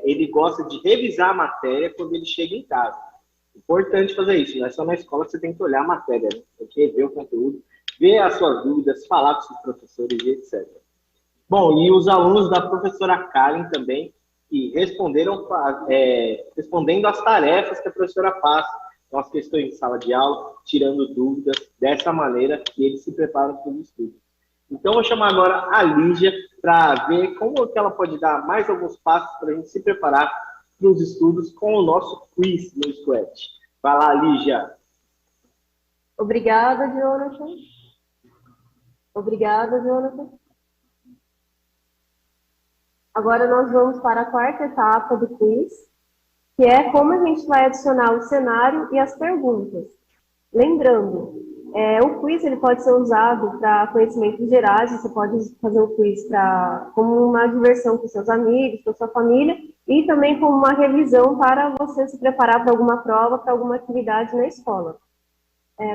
ele gosta de revisar a matéria quando ele chega em casa. Importante fazer isso, não é só na escola que você tem que olhar a matéria, né? Tem que ver o conteúdo, ver as suas dúvidas, falar com seus professores e etc. Bom, e os alunos da professora Karen também, que responderam respondendo as tarefas que a professora passa, então as questões de sala de aula, tirando dúvidas, dessa maneira que eles se preparam para os estudos. Então, vou chamar agora a Lígia para ver como que ela pode dar mais alguns passos para a gente se preparar para os estudos com o nosso quiz no Scratch. Vai lá, Lígia. Obrigada, Jonathan. Obrigada, Jonathan. Agora nós vamos para a quarta etapa do quiz, que é como a gente vai adicionar o cenário e as perguntas. Lembrando, O quiz ele pode ser usado para conhecimentos gerais, você pode fazer o quiz como uma diversão com seus amigos, com sua família, e também como uma revisão para você se preparar para alguma prova, para alguma atividade na escola.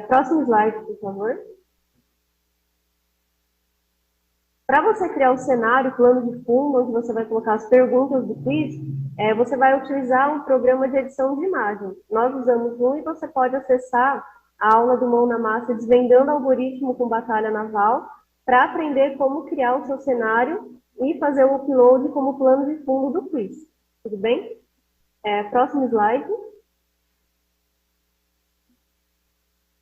Próximo slide, por favor. Para você criar o cenário, plano de fundo, onde você vai colocar as perguntas do quiz, você vai utilizar um programa de edição de imagem. Nós usamos um e você pode acessar a aula do Mão na Massa, desvendando algoritmo com batalha naval, para aprender como criar o seu cenário e fazer o upload como plano de fundo do quiz. Tudo bem? Próximo slide.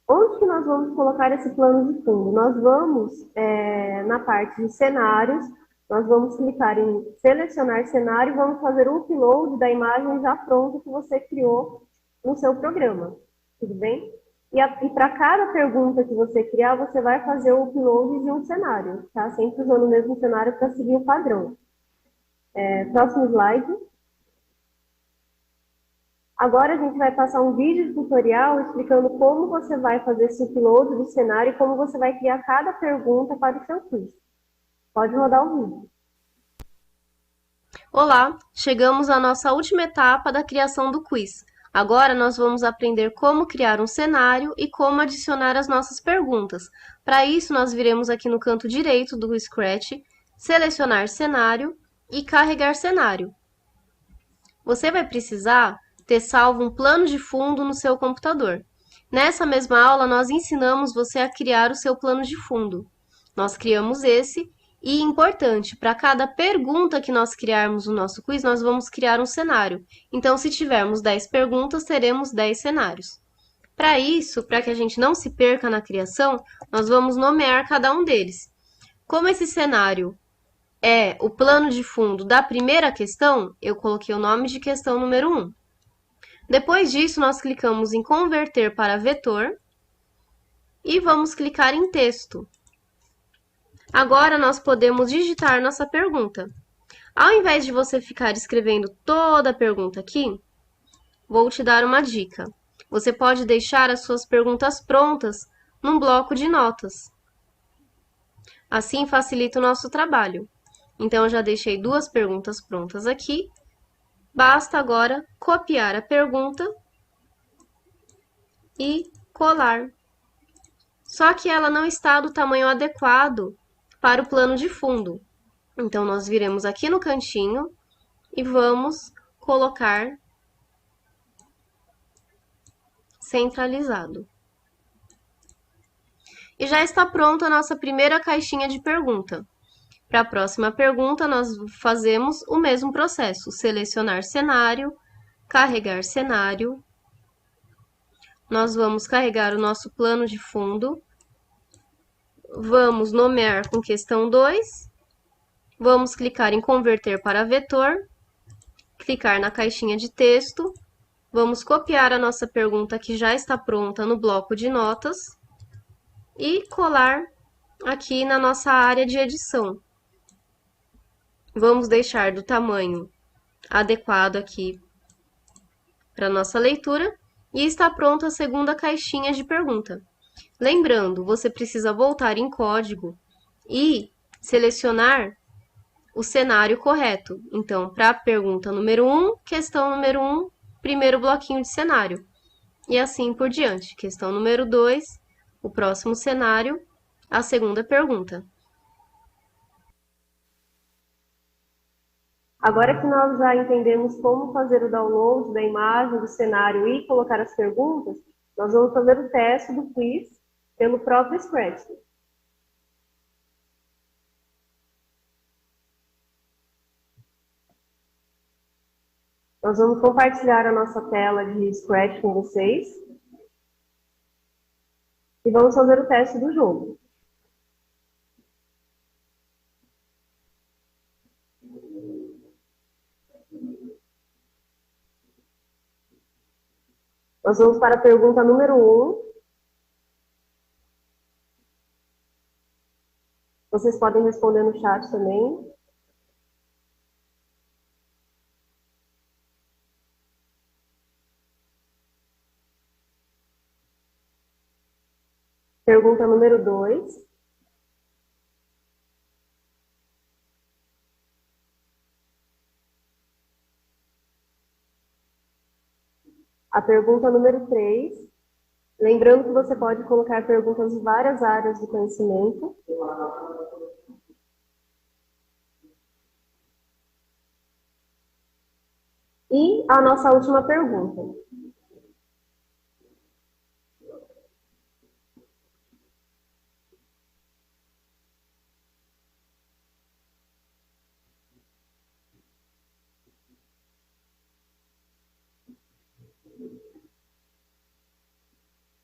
Onde que nós vamos colocar esse plano de fundo? Nós vamos, na parte de cenários, nós vamos clicar em selecionar cenário e vamos fazer o upload da imagem já pronta que você criou no seu programa. Tudo bem? E para cada pergunta que você criar, você vai fazer o upload de um cenário, tá? Sempre usando o mesmo cenário para seguir o padrão. Próximo slide. Agora a gente vai passar um vídeo tutorial explicando como você vai fazer esse upload do cenário e como você vai criar cada pergunta para o seu quiz. Pode rodar o vídeo. Olá, chegamos à nossa última etapa da criação do quiz. Agora nós vamos aprender como criar um cenário e como adicionar as nossas perguntas. Para isso, nós viremos aqui no canto direito do Scratch, selecionar cenário e carregar cenário. Você vai precisar ter salvo um plano de fundo no seu computador. Nessa mesma aula, nós ensinamos você a criar o seu plano de fundo. Nós criamos esse e, importante, para cada pergunta que nós criarmos no nosso quiz, nós vamos criar um cenário. Então, se tivermos 10 perguntas, teremos 10 cenários. Para isso, para que a gente não se perca na criação, nós vamos nomear cada um deles. Como esse cenário é o plano de fundo da primeira questão, eu coloquei o nome de questão número 1. Depois disso, nós clicamos em converter para vetor e vamos clicar em texto. Agora, nós podemos digitar nossa pergunta. Ao invés de você ficar escrevendo toda a pergunta aqui, vou te dar uma dica. Você pode deixar as suas perguntas prontas num bloco de notas. Assim, facilita o nosso trabalho. Então, eu já deixei 2 perguntas prontas aqui. Basta agora copiar a pergunta e colar. Só que ela não está do tamanho adequado para o plano de fundo. Então, nós viremos aqui no cantinho e vamos colocar centralizado. E já está pronta a nossa primeira caixinha de pergunta. Para a próxima pergunta, nós fazemos o mesmo processo. Selecionar cenário, carregar cenário. Nós vamos carregar o nosso plano de fundo. Vamos nomear com questão 2. Vamos clicar em converter para vetor. Clicar na caixinha de texto. Vamos copiar a nossa pergunta que já está pronta no bloco de notas. E colar aqui na nossa área de edição. Vamos deixar do tamanho adequado aqui para nossa leitura. E está pronta a segunda caixinha de pergunta. Lembrando, você precisa voltar em código e selecionar o cenário correto. Então, para a pergunta número 1, questão número 1, primeiro bloquinho de cenário. E assim por diante. Questão número 2, o próximo cenário, a segunda pergunta. Agora que nós já entendemos como fazer o download da imagem, do cenário e colocar as perguntas, nós vamos fazer o teste do quiz pelo próprio Scratch. Nós vamos compartilhar a nossa tela de Scratch com vocês e vamos fazer o teste do jogo. Nós vamos para a pergunta número 1. Vocês podem responder no chat também. Pergunta número 2. A pergunta número 3. Lembrando que você pode colocar perguntas de várias áreas do conhecimento. E a nossa última pergunta.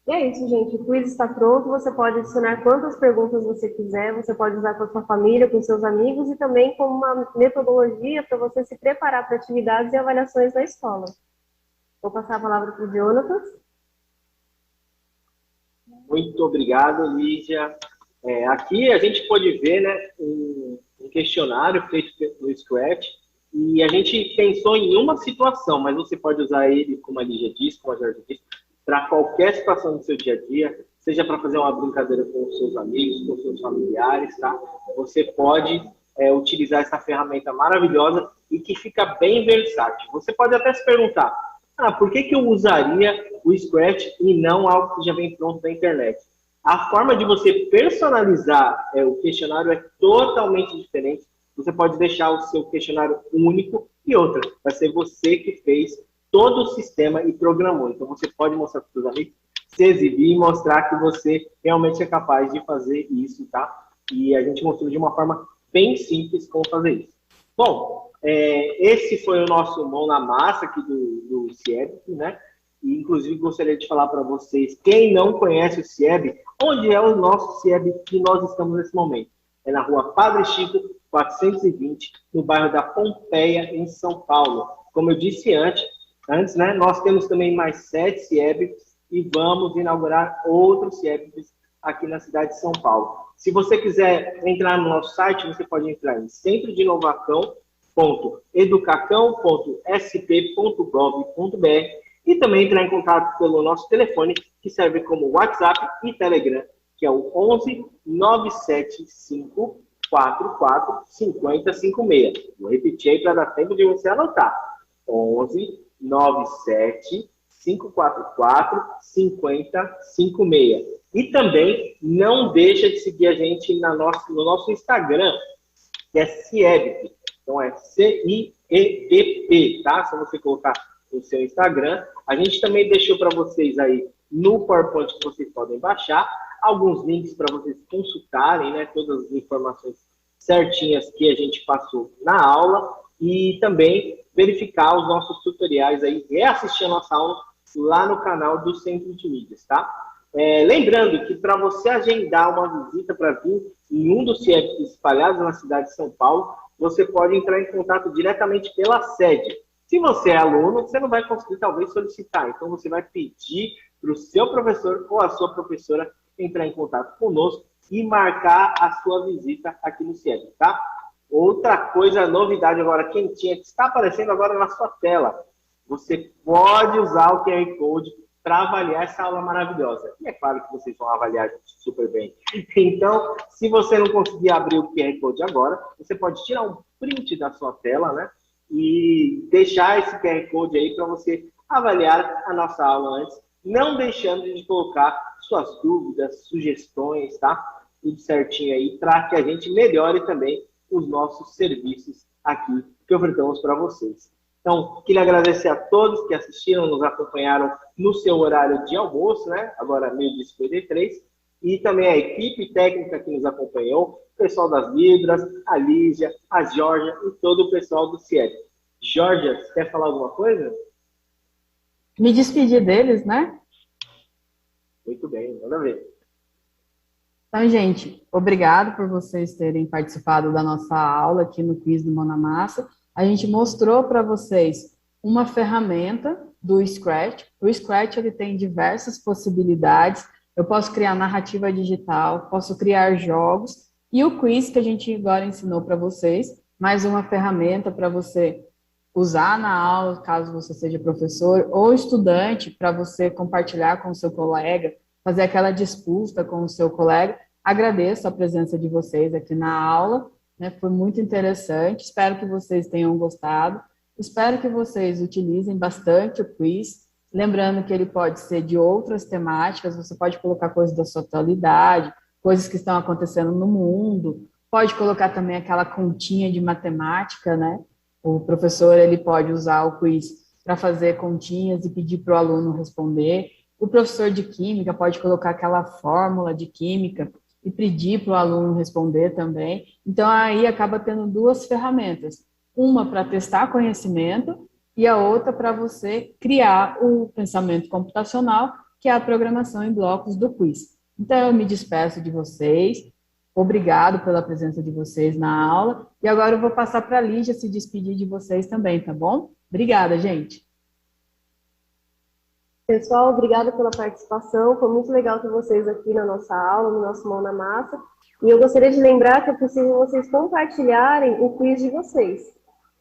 E é isso, gente. O quiz está pronto. Você pode adicionar quantas perguntas você quiser. Você pode usar com a sua família, com seus amigos e também como uma metodologia para você se preparar para atividades e avaliações da escola. Vou passar a palavra para o Jonatas. Muito obrigado, Lígia. Aqui a gente pode ver, né, um questionário feito no Scratch e a gente pensou em uma situação, mas você pode usar ele, como a Lígia disse, como a Jorge disse, para qualquer situação do seu dia a dia, seja para fazer uma brincadeira com os seus amigos, com os seus familiares, tá? Você pode utilizar essa ferramenta maravilhosa e que fica bem versátil. Você pode até se perguntar, por que eu usaria o Scratch e não algo que já vem pronto da internet? A forma de você personalizar o questionário é totalmente diferente. Você pode deixar o seu questionário único e outra, vai ser você que fez todo o sistema e programou. Então, você pode mostrar para os seus amigos, se exibir e mostrar que você realmente é capaz de fazer isso, tá? E a gente mostrou de uma forma bem simples como fazer isso. Bom, esse foi o nosso Mão na Massa aqui do CIEB, né? E, inclusive, gostaria de falar para vocês, quem não conhece o CIEB, onde é o nosso CIEB que nós estamos nesse momento? É na rua Padre Chico, 420, no bairro da Pompeia, em São Paulo. Como eu disse antes, né, nós temos também mais 7 CIEBs e vamos inaugurar outros CIEBs aqui na cidade de São Paulo. Se você quiser entrar no nosso site, você pode entrar em centrodeinovacão.educacão.sp.gov.br e também entrar em contato pelo nosso telefone, que serve como WhatsApp e Telegram, que é o 11 975 44 50 56. Vou repetir aí para dar tempo de você anotar. 11 97 544 50 56. E também não deixa de seguir a gente no nosso Instagram, que é CIEBP. Então é CIEBP, tá? Se você colocar no seu Instagram. A gente também deixou para vocês aí no PowerPoint que vocês podem baixar alguns links para vocês consultarem, né? Todas as informações certinhas que a gente passou na aula e também verificar os nossos tutoriais aí, reassistir a nossa aula lá no canal do Centro de Mídias, tá? Lembrando que para você agendar uma visita para vir em um dos CIEPs espalhados na cidade de São Paulo, você pode entrar em contato diretamente pela sede. Se você é aluno, você não vai conseguir talvez solicitar, então você vai pedir para o seu professor ou a sua professora entrar em contato conosco e marcar a sua visita aqui no CIEP, tá? Outra coisa, novidade agora quentinha, que está aparecendo agora na sua tela. Você pode usar o QR Code para avaliar essa aula maravilhosa. E é claro que vocês vão avaliar super bem. Então, se você não conseguir abrir o QR Code agora, você pode tirar um print da sua tela, né? E deixar esse QR Code aí para você avaliar a nossa aula antes, não deixando de colocar suas dúvidas, sugestões, tá? Tudo certinho aí, para que a gente melhore também os nossos serviços aqui que ofertamos para vocês. Então, queria agradecer a todos que assistiram, nos acompanharam no seu horário de almoço, né? Agora, 12h53. E também a equipe técnica que nos acompanhou, o pessoal das Libras, a Lígia, a Georgia e todo o pessoal do CIEP. Georgia, você quer falar alguma coisa? Me despedir deles, né? Muito bem, manda ver. Então, gente, obrigado por vocês terem participado da nossa aula aqui no Quiz do Mão na Massa. A gente mostrou para vocês uma ferramenta do Scratch. O Scratch ele tem diversas possibilidades. Eu posso criar narrativa digital, posso criar jogos. E o quiz que a gente agora ensinou para vocês, mais uma ferramenta para você usar na aula, caso você seja professor ou estudante, para você compartilhar com o seu colega, fazer aquela disputa com o seu colega. Agradeço a presença de vocês aqui na aula, né? Foi muito interessante, espero que vocês tenham gostado, espero que vocês utilizem bastante o quiz, lembrando que ele pode ser de outras temáticas, você pode colocar coisas da sua atualidade, coisas que estão acontecendo no mundo, pode colocar também aquela continha de matemática, né? O professor ele pode usar o quiz para fazer continhas e pedir para o aluno responder. O professor de química pode colocar aquela fórmula de química e pedir para o aluno responder também. Então, aí acaba tendo duas ferramentas. Uma para testar conhecimento e a outra para você criar o pensamento computacional, que é a programação em blocos do quiz. Então, eu me despeço de vocês. Obrigado pela presença de vocês na aula. E agora eu vou passar para a Lígia se despedir de vocês também, tá bom? Obrigada, gente. Pessoal, obrigada pela participação. Foi muito legal ter vocês aqui na nossa aula, no nosso Mão na Massa. E eu gostaria de lembrar que é possível vocês compartilharem o quiz de vocês.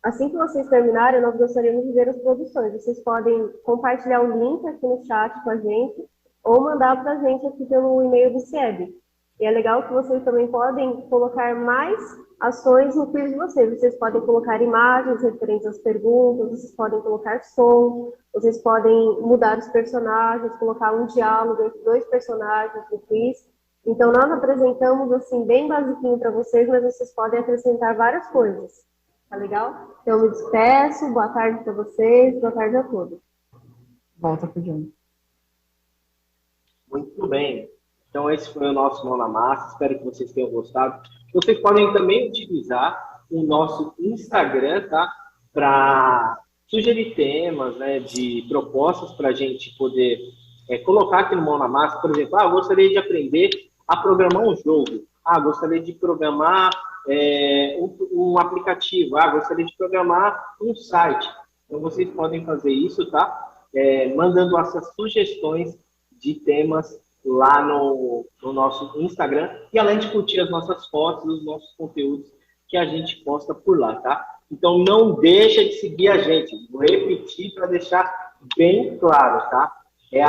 Assim que vocês terminarem, nós gostaríamos de ver as produções. Vocês podem compartilhar o link aqui no chat com a gente ou mandar para a gente aqui pelo e-mail do CIEB. E é legal que vocês também podem colocar mais ações no quiz de vocês. Vocês podem colocar imagens referentes às perguntas, vocês podem colocar som, vocês podem mudar os personagens, colocar um diálogo entre dois personagens no quiz. Então, nós apresentamos, assim, bem basiquinho para vocês, mas vocês podem acrescentar várias coisas. Tá legal? Então, eu me despeço. Boa tarde para vocês. Boa tarde a todos. Volta pro João. Muito bem. Então, esse foi o nosso Mão na Massa. Espero que vocês tenham gostado. Vocês podem também utilizar o nosso Instagram, tá? Para sugerir temas, né? De propostas para a gente poder colocar aqui no Mão na Massa. Por exemplo, eu gostaria de aprender a programar um jogo. Gostaria de programar um aplicativo. Gostaria de programar um site. Então, vocês podem fazer isso, tá? Mandando essas sugestões de temas lá no nosso Instagram, e além de curtir as nossas fotos, os nossos conteúdos que a gente posta por lá, tá? Então não deixa de seguir a gente, vou repetir para deixar bem claro, tá? É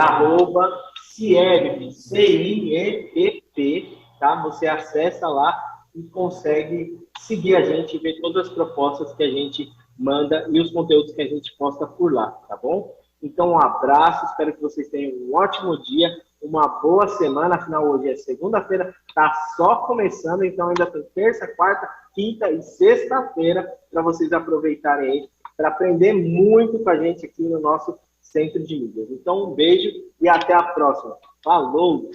@CIEBP, CIEBP, tá? Você acessa lá e consegue seguir a gente e ver todas as propostas que a gente manda e os conteúdos que a gente posta por lá, tá bom? Então, um abraço, espero que vocês tenham um ótimo dia, uma boa semana, afinal hoje é segunda-feira, tá só começando, então ainda tem terça, quarta, quinta e sexta-feira para vocês aproveitarem aí, para aprender muito com a gente aqui no nosso Centro de Mídias. Então, um beijo e até a próxima. Falou!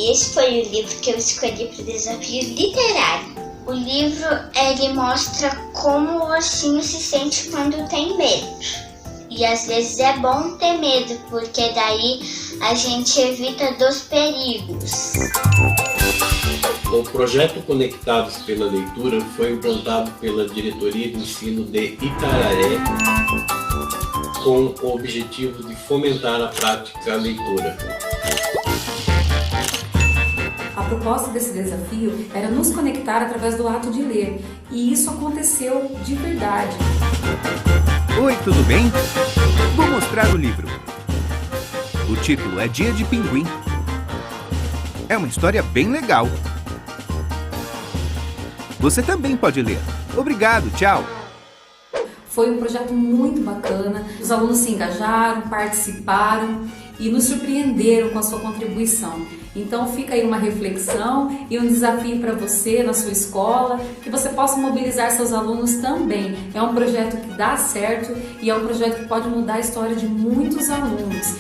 Esse foi o livro que eu escolhi para o desafio literário. O livro, ele mostra como o ursinho se sente quando tem medo. E às vezes é bom ter medo, porque daí a gente evita dos perigos. O projeto Conectados pela Leitura foi implantado pela Diretoria de Ensino de Itararé com o objetivo de fomentar a prática da leitura. A proposta desse desafio era nos conectar através do ato de ler, e isso aconteceu de verdade. Oi, tudo bem? Vou mostrar o livro. O título é Dia de Pinguim. É uma história bem legal. Você também pode ler. Obrigado, tchau! Foi um projeto muito bacana, os alunos se engajaram, participaram e nos surpreenderam com a sua contribuição. Então fica aí uma reflexão e um desafio para você na sua escola, que você possa mobilizar seus alunos também. É um projeto que dá certo e é um projeto que pode mudar a história de muitos alunos.